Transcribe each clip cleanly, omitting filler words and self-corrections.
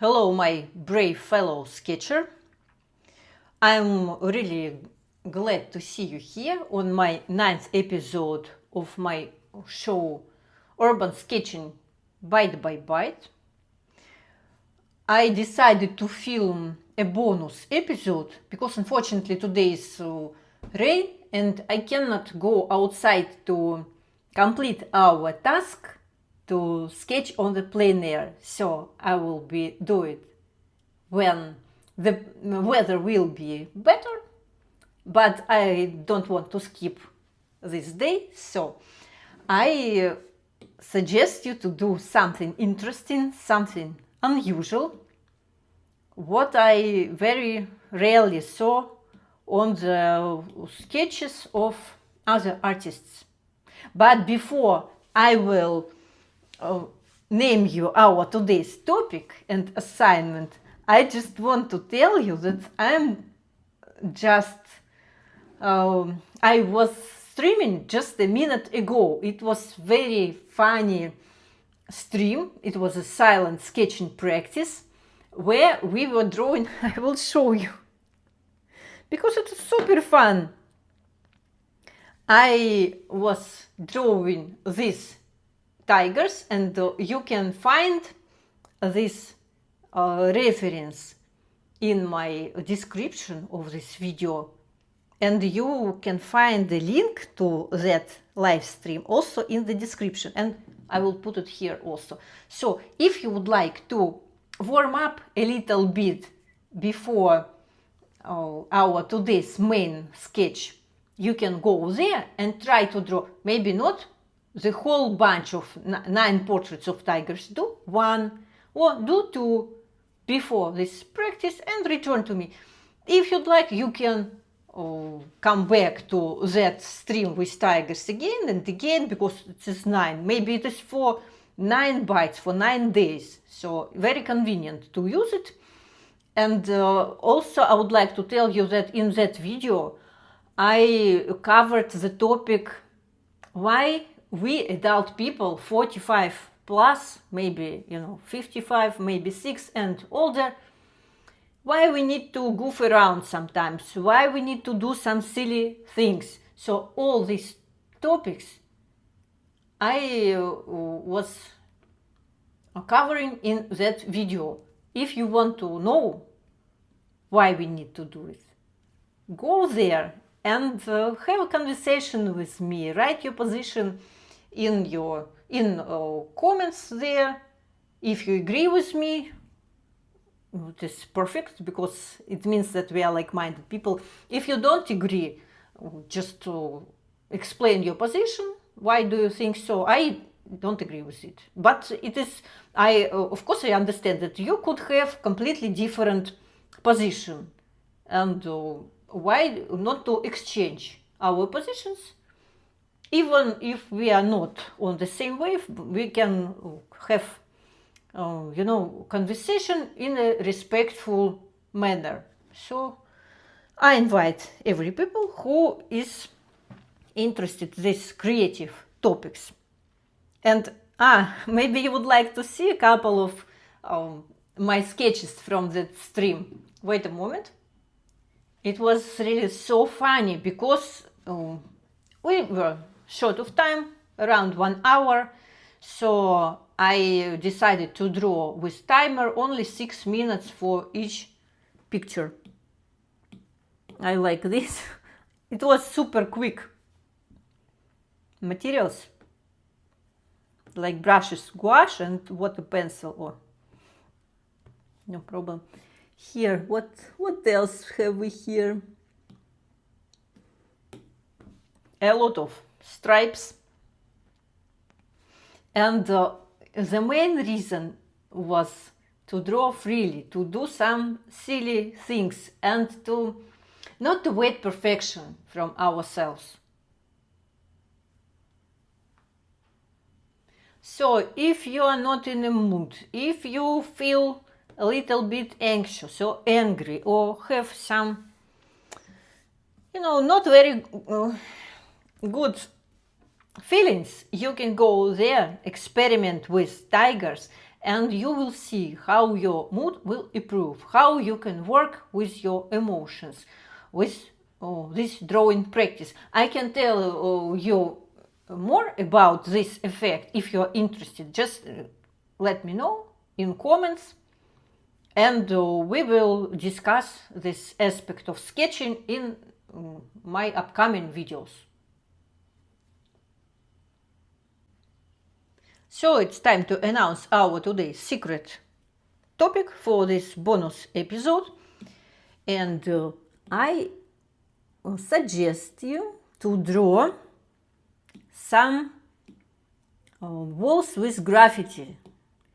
Hello, my brave fellow sketcher. I'm really glad to see you here on my 9th episode of my show Urban Sketching Bite by Bite. I decided to film a bonus episode because unfortunately today is rain and I cannot go outside to complete our task to sketch on the plein air. So I will be do it when the weather will be better, but I don't want to skip this day, so I suggest you to do something interesting, something unusual, what I very rarely saw on the sketches of other artists. But before I will name you our today's topic and assignment, I just want to tell you that I was streaming just a minute ago. It was very funny stream. It was a silent sketching practice where we were drawing. I will show you because it's super fun. I was drawing these tigers, and you can find this reference in my description of this video, and you can find the link to that live stream also in the description, and I will put it here also. So if you would like to warm up a little bit before our today's main sketch, you can go there and try to draw, maybe not the whole bunch of 9 portraits of tigers, do 1 or do 2 before this practice and return to me. If you'd like, you can come back to that stream with tigers again and again, because it is 9. Maybe it is for 9 bites for 9 days, so very convenient to use it. And also I would like to tell you that in that video I covered the topic why we adult people 45 plus, maybe 55, maybe 6 and older, why we need to goof around sometimes, why we need to do some silly things. So all these topics I was covering in that video. If you want to know why we need to do it, go there and have a conversation with me. Write your position in comments there. If you agree with me, it is perfect, because it means that we are like-minded people. If you don't agree, just to explain your position. Why do you think so? I don't agree with it. But it is, of course I understand that you could have completely different position, and why not to exchange our positions? Even if we are not on the same wave, we can have conversation in a respectful manner. So I invite every people who is interested in these creative topics. And maybe you would like to see a couple of my sketches from that stream. Wait a moment. It was really so funny because we were short of time, around 1 hour, so I decided to draw with timer only 6 minutes for each picture. I like this. It was super quick. Materials like brushes, gouache and water pencil, or no problem. Here, what else have we here? A lot of stripes. And the main reason was to draw freely, to do some silly things, and to not to wait perfection from ourselves. So if you are not in a mood, if you feel a little bit anxious or angry, or have some not very good feelings, you can go there, experiment with tigers, and you will see how your mood will improve, how you can work with your emotions, with this drawing practice. I can tell you more about this effect if you're interested. Just let me know in comments, and we will discuss this aspect of sketching in my upcoming videos. So it's time to announce our today's secret topic for this bonus episode, and I suggest you to draw some walls with graffiti.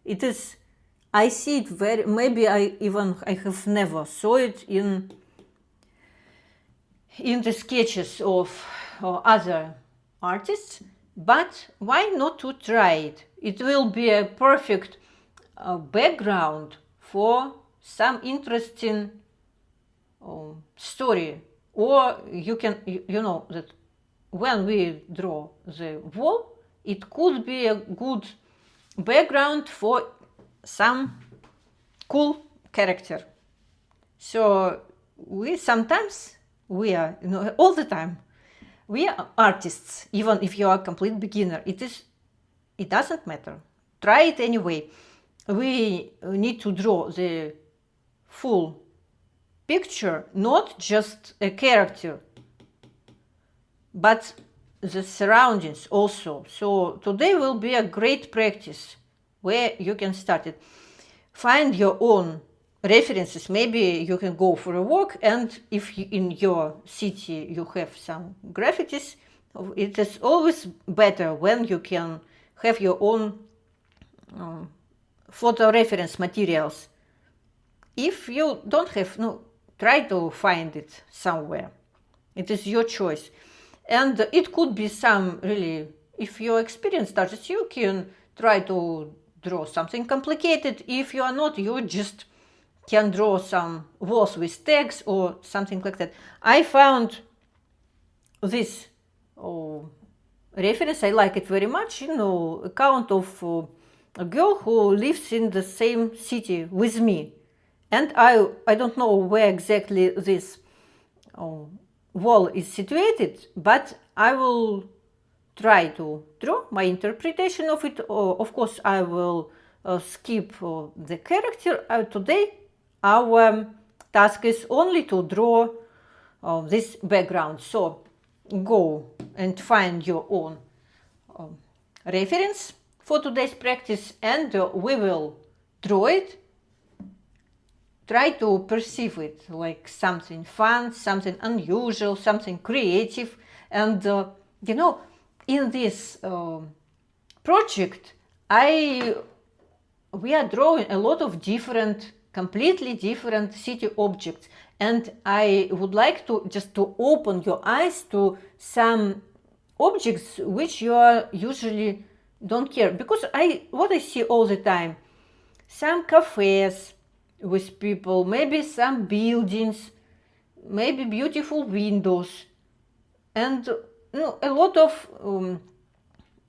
It is, I see it very, maybe I have never saw it in the sketches of other artists, but why not to try it? It will be a perfect background for some interesting story. Or you can, you know, that when we draw the wall, it could be a good background for some cool character. So we are, you know, all the time, we are artists, even if you are a complete beginner. It doesn't matter. Try it anyway. We need to draw the full picture, not just a character, but the surroundings also. So today will be a great practice where you can start it. Find your own references. Maybe you can go for a walk, and if in your city you have some graffitis, it is always better when you can have your own photo reference materials. If you don't have, no, try to find it somewhere. It is your choice. And it could be some really, if you're experienced artist, you can try to draw something complicated. If you are not, you just can draw some walls with tags or something like that. I found this reference, I like it very much, you know, account of a girl who lives in the same city with me. And I don't know where exactly this wall is situated, but I will try to draw my interpretation of it. Of course, I will skip the character. Today, our task is only to draw this background. So go and find your own reference for today's practice, and we will draw it. Try to perceive it like something fun, something unusual, something creative. And, you know, in this project, we are drawing a lot of different, completely different city objects. And I would like to just to open your eyes to some objects which you are usually don't care. Because what I see all the time, some cafes with people, maybe some buildings, maybe beautiful windows, and you know, a lot of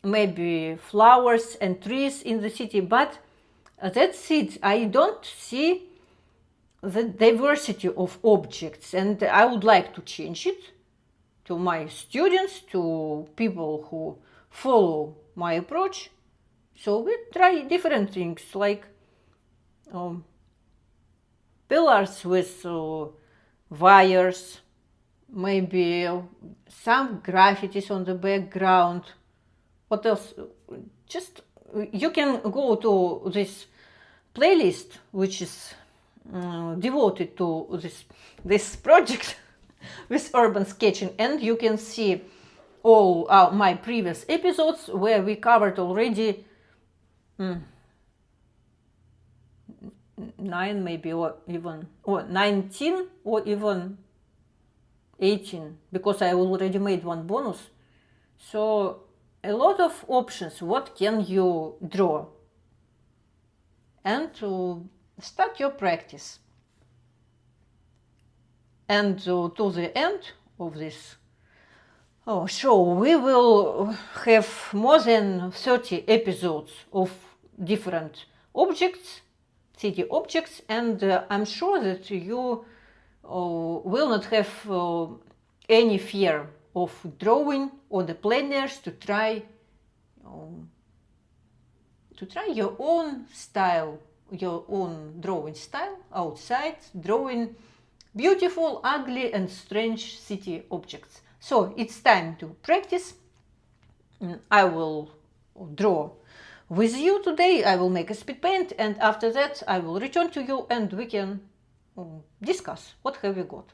maybe flowers and trees in the city, but that's it. I don't see the diversity of objects, and I would like to change it to my students, to people who follow my approach. So we try different things like pillars with wires, maybe some graffitis on the background. What else? Just you can go to this playlist which is devoted to this project with urban sketching, and you can see all my previous episodes where we covered already 9 maybe, or 19 or even 18, because I already made one bonus. So a lot of options, what can you draw, and to start your practice. And to the end of this show, we will have more than 30 episodes of different objects, city objects, and I'm sure that you will not have any fear of drawing on the plein airs to try your own style, your own drawing style outside, drawing beautiful, ugly, and strange city objects. So it's time to practice. I will draw with you today. I will make a speed paint, and after that I will return to you and we can discuss what have we got.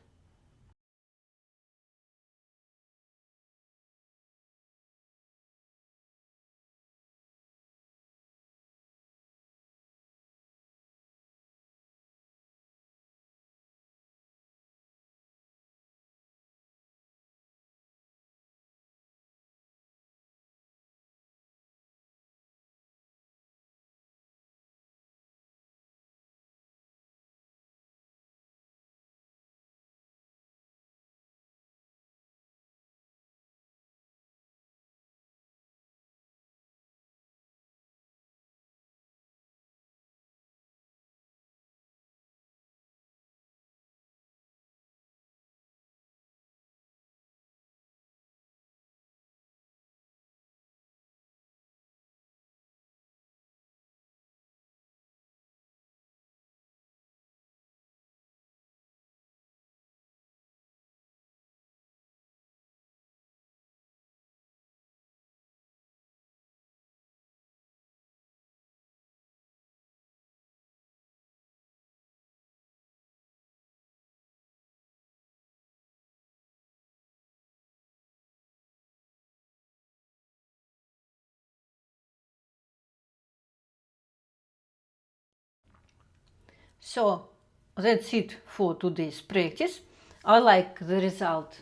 So that's it for today's practice. I like the result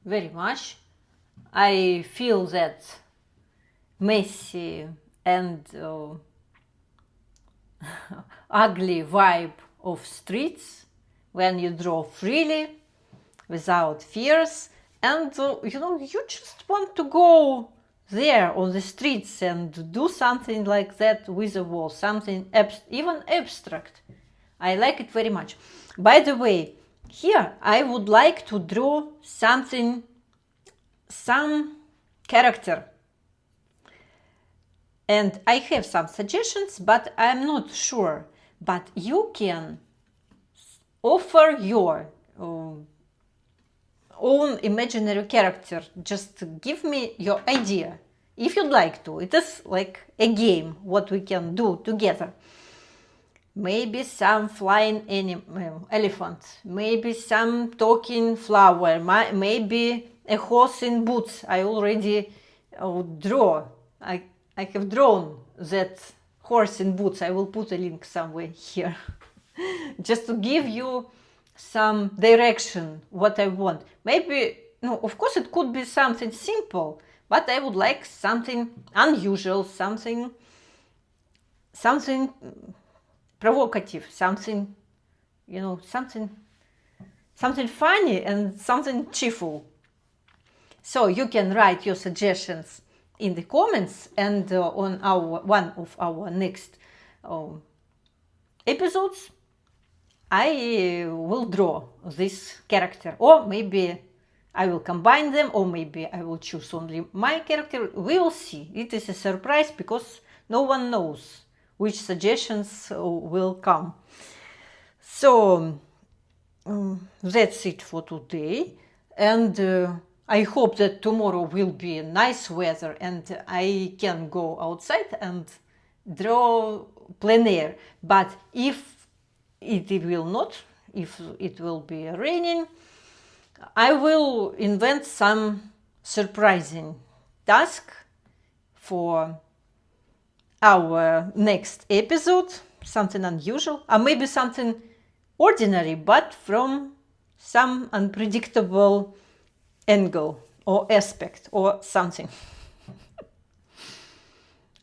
very much. I feel that messy and ugly vibe of streets when you draw freely, without fears, and you just want to go there on the streets and do something like that with a wall, something even abstract. I like it very much. By the way, here I would like to draw something, some character. And I have some suggestions, but I'm not sure. But you can offer your own imaginary character. Just give me your idea, if you'd like to. It is like a game, what we can do together. Maybe some flying elephant, maybe some talking flower, maybe a horse in boots. I already draw. I have drawn that horse in boots. I will put a link somewhere here. Just to give you some direction what I want. Maybe, no, of course it could be something simple, but I would like something unusual, something provocative, something, something funny and something cheerful. So you can write your suggestions in the comments, and on one of our next episodes I will draw this character, or maybe I will combine them, or maybe I will choose only my character. We will see. It is a surprise because no one knows which suggestions will come. So that's it for today, and I hope that tomorrow will be nice weather and I can go outside and draw plein air. But if it will not, if it will be raining, I will invent some surprising task for our next episode, something unusual, or maybe something ordinary, but from some unpredictable angle or aspect or something.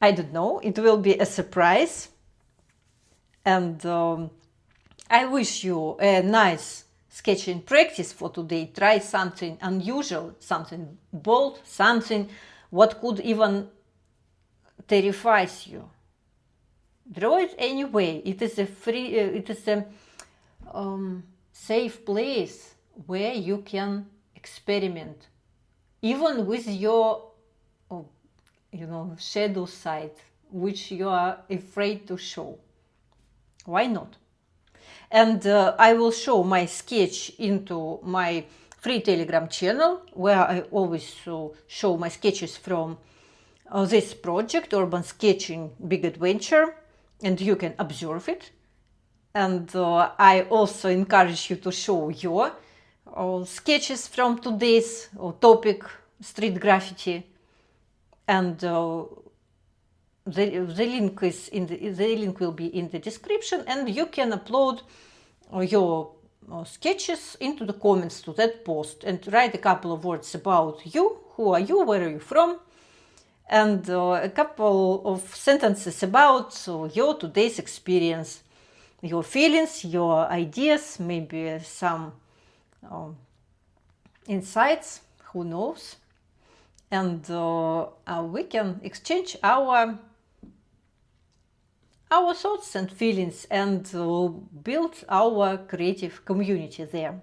I don't know, it will be a surprise, and I wish you a nice sketching practice for today. Try something unusual, something bold, something what could even terrify you. Draw it anyway. It is a safe place where you can experiment, even with your, shadow side, which you are afraid to show. Why not? And I will show my sketch into my free Telegram channel, where I always show my sketches from this project, Urban Sketching Big Adventure, and you can observe it. And I also encourage you to show your sketches from today's topic, street graffiti. And the link is the link will be in the description, and you can upload your sketches into the comments to that post and write a couple of words about you. Who are you? Where are you from? And a couple of sentences about your today's experience, your feelings, your ideas, maybe some insights, who knows. And we can exchange our thoughts and feelings and build our creative community there.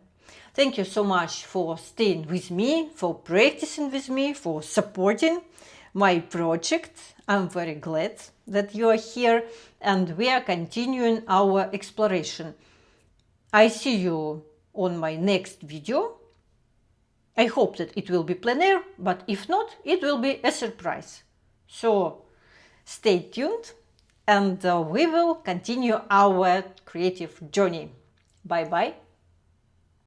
Thank you so much for staying with me, for practicing with me, for supporting my project. I'm very glad that you are here, and we are continuing our exploration. I see you on my next video. I hope that it will be plein air, but if not, it will be a surprise. So stay tuned, and we will continue our creative journey. Bye bye.